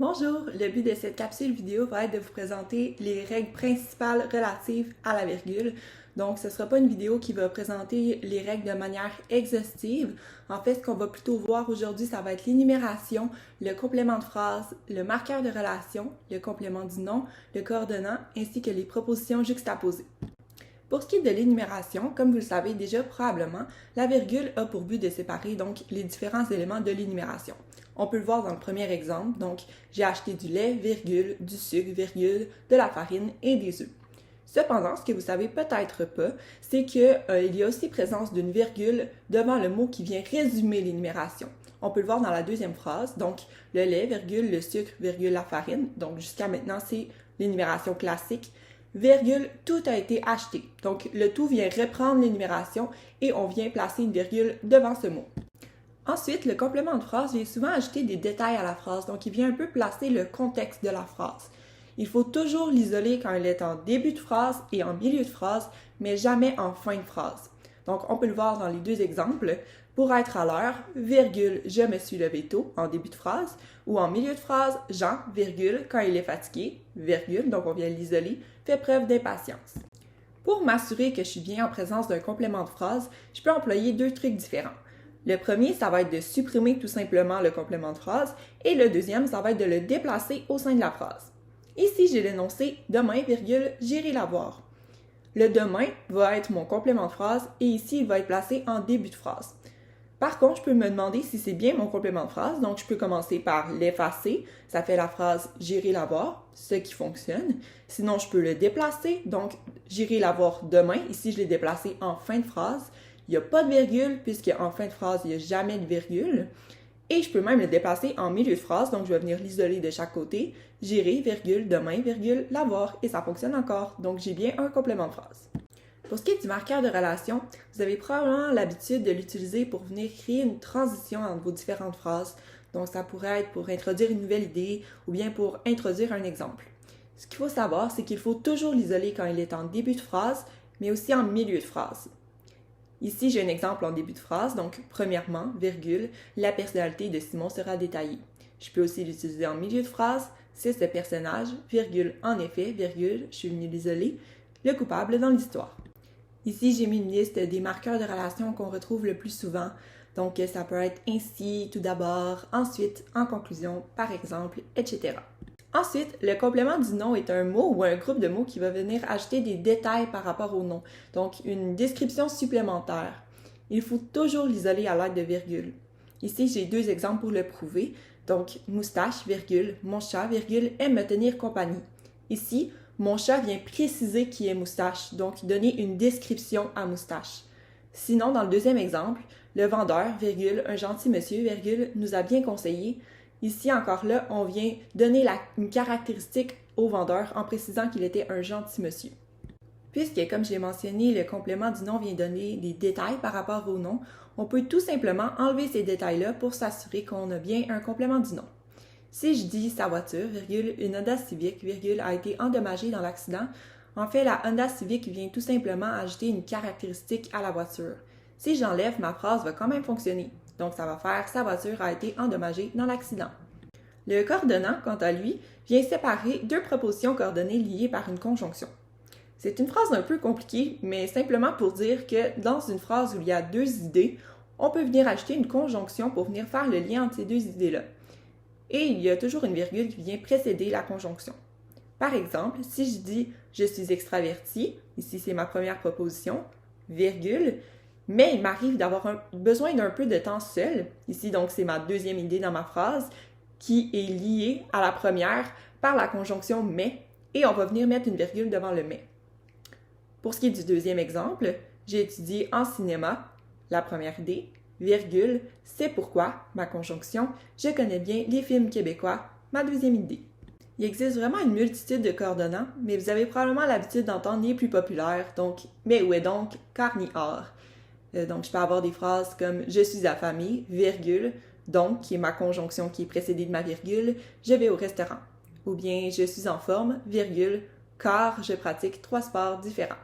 Bonjour, le but de cette capsule vidéo va être de vous présenter les règles principales relatives à la virgule. Donc, ce ne sera pas une vidéo qui va présenter les règles de manière exhaustive. En fait, ce qu'on va plutôt voir aujourd'hui, ça va être l'énumération, le complément de phrase, le marqueur de relation, le complément du nom, le coordonnant, ainsi que les propositions juxtaposées. Pour ce qui est de l'énumération, comme vous le savez déjà probablement, la virgule a pour but de séparer donc les différents éléments de l'énumération. On peut le voir dans le premier exemple, donc j'ai acheté du lait, virgule, du sucre, virgule, de la farine et des œufs. Cependant, ce que vous savez peut-être pas, c'est qu'il y a aussi présence d'une virgule devant le mot qui vient résumer l'énumération. On peut le voir dans la deuxième phrase, donc le lait, virgule, le sucre, virgule, la farine. Donc jusqu'à maintenant, c'est l'énumération classique. Virgule, tout a été acheté. Donc le tout vient reprendre l'énumération et on vient placer une virgule devant ce mot. Ensuite, le complément de phrase vient souvent ajouter des détails à la phrase, donc il vient un peu placer le contexte de la phrase. Il faut toujours l'isoler quand il est en début de phrase et en milieu de phrase, mais jamais en fin de phrase. Donc on peut le voir dans les deux exemples. Pour être à l'heure, virgule, je me suis levé tôt en début de phrase, ou en milieu de phrase, Jean, virgule, quand il est fatigué, virgule, donc on vient l'isoler, fait preuve d'impatience. Pour m'assurer que je suis bien en présence d'un complément de phrase, je peux employer deux trucs différents. Le premier, ça va être de supprimer tout simplement le complément de phrase, et le deuxième, ça va être de le déplacer au sein de la phrase. Ici, j'ai l'énoncé « Demain, virgule, j'irai la voir ». Le « demain » va être mon complément de phrase, et ici, il va être placé en début de phrase. Par contre, je peux me demander si c'est bien mon complément de phrase, donc je peux commencer par l'effacer, ça fait la phrase « j'irai la voir », ce qui fonctionne. Sinon, je peux le déplacer, donc « j'irai la voir demain », ici je l'ai déplacé en fin de phrase. Il n'y a pas de virgule, puisque en fin de phrase, il n'y a jamais de virgule. Et je peux même le déplacer en milieu de phrase, donc je vais venir l'isoler de chaque côté. J'irai, virgule, demain, virgule, la voir, et ça fonctionne encore, donc j'ai bien un complément de phrase. Pour ce qui est du marqueur de relation, vous avez probablement l'habitude de l'utiliser pour venir créer une transition entre vos différentes phrases. Donc ça pourrait être pour introduire une nouvelle idée ou bien pour introduire un exemple. Ce qu'il faut savoir, c'est qu'il faut toujours l'isoler quand il est en début de phrase, mais aussi en milieu de phrase. Ici, j'ai un exemple en début de phrase, donc premièrement, virgule, la personnalité de Simon sera détaillée. Je peux aussi l'utiliser en milieu de phrase, c'est ce personnage, virgule, en effet, virgule, je suis venu l'isoler, le coupable dans l'histoire. Ici, j'ai mis une liste des marqueurs de relation qu'on retrouve le plus souvent. Donc, ça peut être ainsi, tout d'abord, ensuite, en conclusion, par exemple, etc. Ensuite, le complément du nom est un mot ou un groupe de mots qui va venir ajouter des détails par rapport au nom. Donc, une description supplémentaire. Il faut toujours l'isoler à l'aide de virgule. Ici, j'ai deux exemples pour le prouver. Donc, moustache, virgule, mon chat, virgule, aime me tenir compagnie. Ici, mon chat vient préciser qui est Moustache, donc donner une description à Moustache. Sinon, dans le deuxième exemple, le vendeur, virgule, un gentil monsieur, virgule, nous a bien conseillé. Ici, encore là, on vient donner une caractéristique au vendeur en précisant qu'il était un gentil monsieur. Puisque, comme je l'ai mentionné, le complément du nom vient donner des détails par rapport au nom, on peut tout simplement enlever ces détails-là pour s'assurer qu'on a bien un complément du nom. Si je dis sa voiture, virgule, une Honda Civic, virgule, a été endommagée dans l'accident, en fait, la Honda Civic vient tout simplement ajouter une caractéristique à la voiture. Si j'enlève, ma phrase va quand même fonctionner. Donc, ça va faire sa voiture a été endommagée dans l'accident. Le coordonnant, quant à lui, vient séparer deux propositions coordonnées liées par une conjonction. C'est une phrase un peu compliquée, mais simplement pour dire que dans une phrase où il y a deux idées, on peut venir ajouter une conjonction pour venir faire le lien entre ces deux idées-là. Et il y a toujours une virgule qui vient précéder la conjonction. Par exemple, si je dis « je suis extraverti », ici c'est ma première proposition, virgule, mais il m'arrive d'avoir besoin d'un peu de temps seul, ici donc c'est ma deuxième idée dans ma phrase, qui est liée à la première par la conjonction « mais », et on va venir mettre une virgule devant le « mais ». Pour ce qui est du deuxième exemple, j'ai étudié en cinéma, la première idée, virgule, c'est pourquoi, ma conjonction, je connais bien les films québécois, ma deuxième idée. Il existe vraiment une multitude de coordonnants, mais vous avez probablement l'habitude d'entendre les plus populaires, donc « mais où est donc, car ni or ». Donc je peux avoir des phrases comme « je suis affamé, virgule, donc, qui est ma conjonction qui est précédée de ma virgule, je vais au restaurant ». Ou bien « je suis en forme, virgule, car je pratique 3 sports différents ».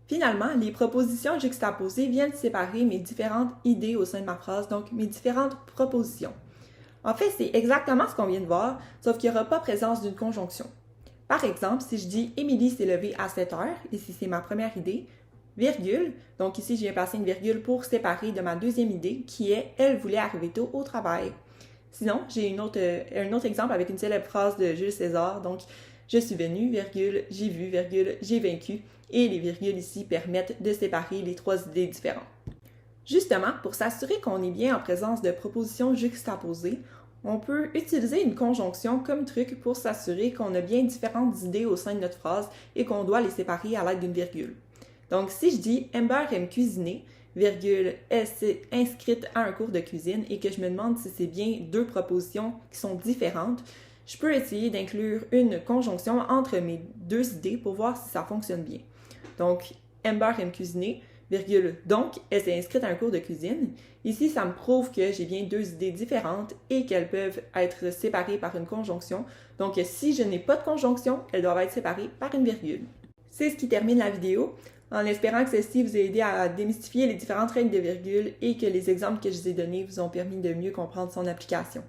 Finalement, les propositions juxtaposées viennent séparer mes différentes idées au sein de ma phrase, donc mes différentes propositions. En fait, c'est exactement ce qu'on vient de voir, sauf qu'il n'y aura pas présence d'une conjonction. Par exemple, si je dis « Émilie s'est levée à 7 heures », ici c'est ma première idée, virgule, donc ici je viens passer une virgule pour séparer de ma deuxième idée qui est « Elle voulait arriver tôt au travail ». Sinon, j'ai un autre exemple avec une célèbre phrase de Jules César, donc « Je suis venu, virgule, j'ai vu, virgule, j'ai vaincu », et les virgules ici permettent de séparer les trois idées différentes. Justement, pour s'assurer qu'on est bien en présence de propositions juxtaposées, on peut utiliser une conjonction comme truc pour s'assurer qu'on a bien différentes idées au sein de notre phrase et qu'on doit les séparer à l'aide d'une virgule. Donc, si je dis « Amber aime cuisiner », virgule, elle s'est inscrite à un cours de cuisine et que je me demande si c'est bien deux propositions qui sont différentes, je peux essayer d'inclure une conjonction entre mes deux idées pour voir si ça fonctionne bien. Donc, Amber aime cuisiner, virgule, donc, elle s'est inscrite à un cours de cuisine. Ici, ça me prouve que j'ai bien deux idées différentes et qu'elles peuvent être séparées par une conjonction. Donc, si je n'ai pas de conjonction, elles doivent être séparées par une virgule. C'est ce qui termine la vidéo, en espérant que ceci vous a aidé à démystifier les différentes règles de virgule et que les exemples que je vous ai donnés vous ont permis de mieux comprendre son application.